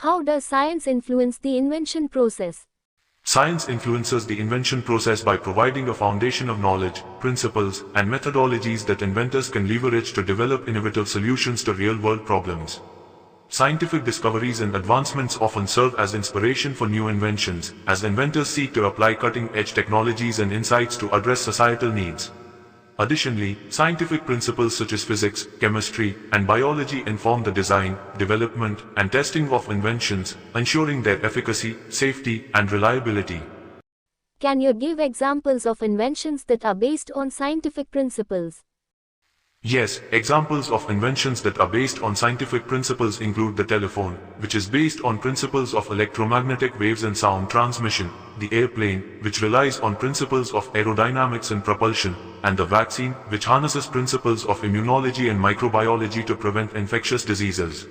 How does science influence the invention process? Science influences the invention process by providing a foundation of knowledge, principles, and methodologies that inventors can leverage to develop innovative solutions to real-world problems. Scientific discoveries and advancements often serve as inspiration for new inventions, as inventors seek to apply cutting-edge technologies and insights to address societal needs. Additionally, scientific principles such as physics, chemistry, and biology inform the design, development, and testing of inventions, ensuring their efficacy, safety, and reliability. Can you give examples of inventions that are based on scientific principles? Yes, examples of inventions that are based on scientific principles include the telephone, which is based on principles of electromagnetic waves and sound transmission, the airplane, which relies on principles of aerodynamics and propulsion, and the vaccine, which harnesses principles of immunology and microbiology to prevent infectious diseases.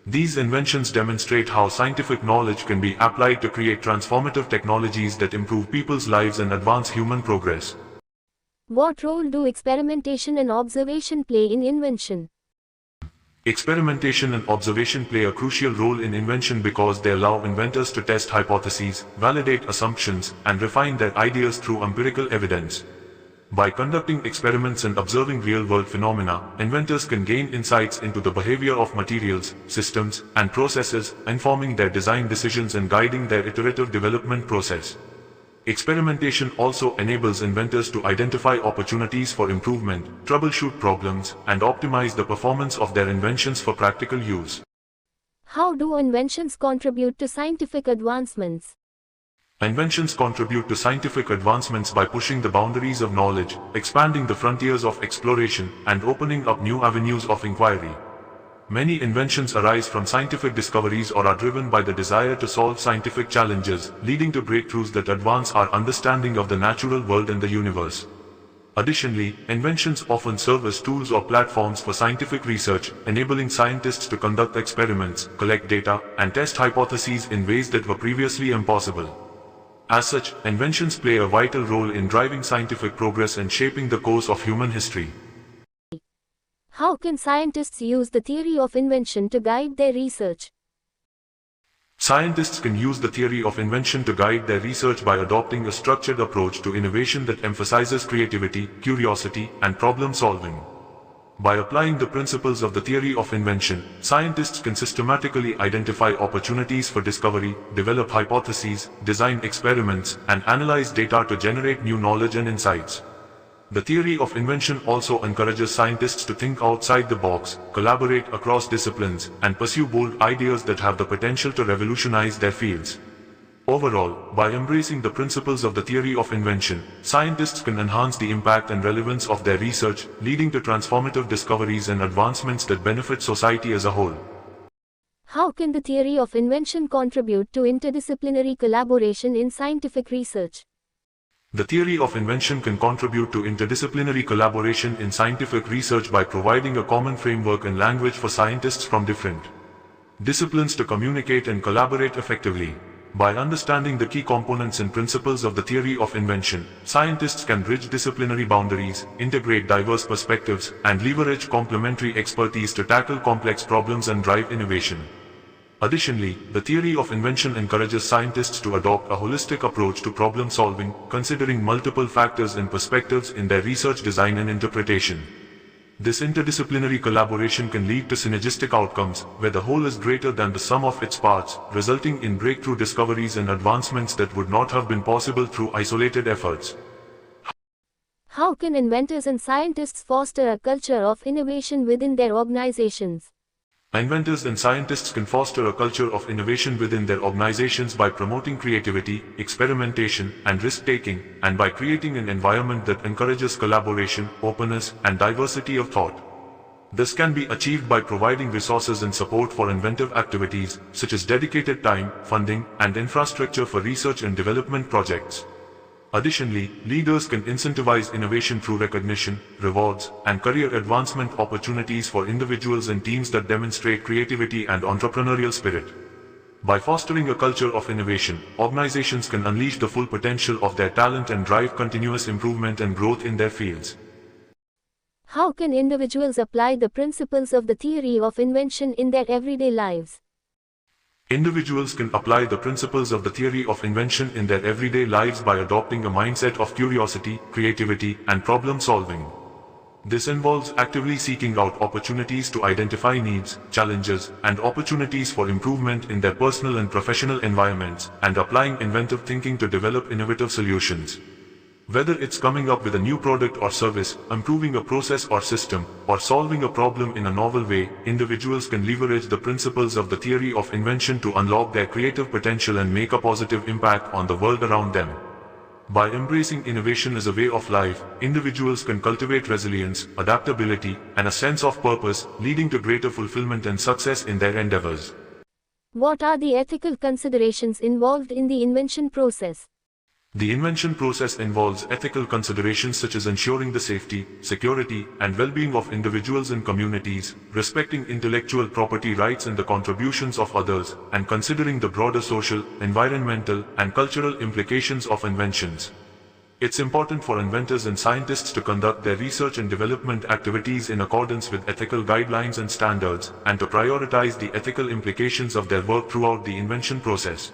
These inventions demonstrate how scientific knowledge can be applied to create transformative technologies that improve people's lives and advance human progress. What role do experimentation and observation play in invention? Experimentation and observation play a crucial role in invention because they allow inventors to test hypotheses, validate assumptions, and refine their ideas through empirical evidence. By conducting experiments and observing real-world phenomena, inventors can gain insights into the behavior of materials, systems, and processes, informing their design decisions and guiding their iterative development process. Experimentation also enables inventors to identify opportunities for improvement, troubleshoot problems, and optimize the performance of their inventions for practical use. How do inventions contribute to scientific advancements? Inventions contribute to scientific advancements by pushing the boundaries of knowledge, expanding the frontiers of exploration, and opening up new avenues of inquiry. Many inventions arise from scientific discoveries or are driven by the desire to solve scientific challenges, leading to breakthroughs that advance our understanding of the natural world and the universe. Additionally, inventions often serve as tools or platforms for scientific research, enabling scientists to conduct experiments, collect data, and test hypotheses in ways that were previously impossible. As such, inventions play a vital role in driving scientific progress and shaping the course of human history. How can scientists use the theory of invention to guide their research? Scientists can use the theory of invention to guide their research by adopting a structured approach to innovation that emphasizes creativity, curiosity, and problem solving. By applying the principles of the theory of invention, scientists can systematically identify opportunities for discovery, develop hypotheses, design experiments, and analyze data to generate new knowledge and insights. The theory of invention also encourages scientists to think outside the box, collaborate across disciplines, and pursue bold ideas that have the potential to revolutionize their fields. Overall, by embracing the principles of the theory of invention, scientists can enhance the impact and relevance of their research, leading to transformative discoveries and advancements that benefit society as a whole. How can the theory of invention contribute to interdisciplinary collaboration in scientific research? The theory of invention can contribute to interdisciplinary collaboration in scientific research by providing a common framework and language for scientists from different disciplines to communicate and collaborate effectively. By understanding the key components and principles of the theory of invention, scientists can bridge disciplinary boundaries, integrate diverse perspectives, and leverage complementary expertise to tackle complex problems and drive innovation. Additionally, the theory of invention encourages scientists to adopt a holistic approach to problem solving, considering multiple factors and perspectives in their research, design, and interpretation. This interdisciplinary collaboration can lead to synergistic outcomes, where the whole is greater than the sum of its parts, resulting in breakthrough discoveries and advancements that would not have been possible through isolated efforts. How can inventors and scientists foster a culture of innovation within their organizations? Inventors and scientists can foster a culture of innovation within their organizations by promoting creativity, experimentation, and risk-taking, and by creating an environment that encourages collaboration, openness, and diversity of thought. This can be achieved by providing resources and support for inventive activities, such as dedicated time, funding, and infrastructure for research and development projects. Additionally, leaders can incentivize innovation through recognition, rewards, and career advancement opportunities for individuals and teams that demonstrate creativity and entrepreneurial spirit. By fostering a culture of innovation, organizations can unleash the full potential of their talent and drive continuous improvement and growth in their fields. How can individuals apply the principles of the theory of invention in their everyday lives? Individuals can apply the principles of the theory of invention in their everyday lives by adopting a mindset of curiosity, creativity, and problem solving. This involves actively seeking out opportunities to identify needs, challenges, and opportunities for improvement in their personal and professional environments, and applying inventive thinking to develop innovative solutions. Whether it's coming up with a new product or service, improving a process or system, or solving a problem in a novel way, individuals can leverage the principles of the theory of invention to unlock their creative potential and make a positive impact on the world around them. By embracing innovation as a way of life, individuals can cultivate resilience, adaptability, and a sense of purpose, leading to greater fulfillment and success in their endeavors. What are the ethical considerations involved in the invention process? The invention process involves ethical considerations such as ensuring the safety, security, and well-being of individuals and communities, respecting intellectual property rights and the contributions of others, and considering the broader social, environmental, and cultural implications of inventions. It's important for inventors and scientists to conduct their research and development activities in accordance with ethical guidelines and standards, and to prioritize the ethical implications of their work throughout the invention process.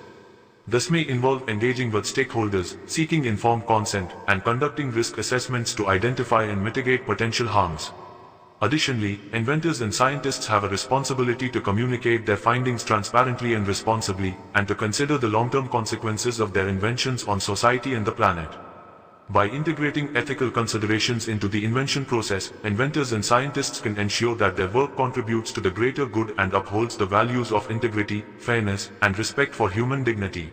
This may involve engaging with stakeholders, seeking informed consent, and conducting risk assessments to identify and mitigate potential harms. Additionally, inventors and scientists have a responsibility to communicate their findings transparently and responsibly, and to consider the long-term consequences of their inventions on society and the planet. By integrating ethical considerations into the invention process, inventors and scientists can ensure that their work contributes to the greater good and upholds the values of integrity, fairness, and respect for human dignity.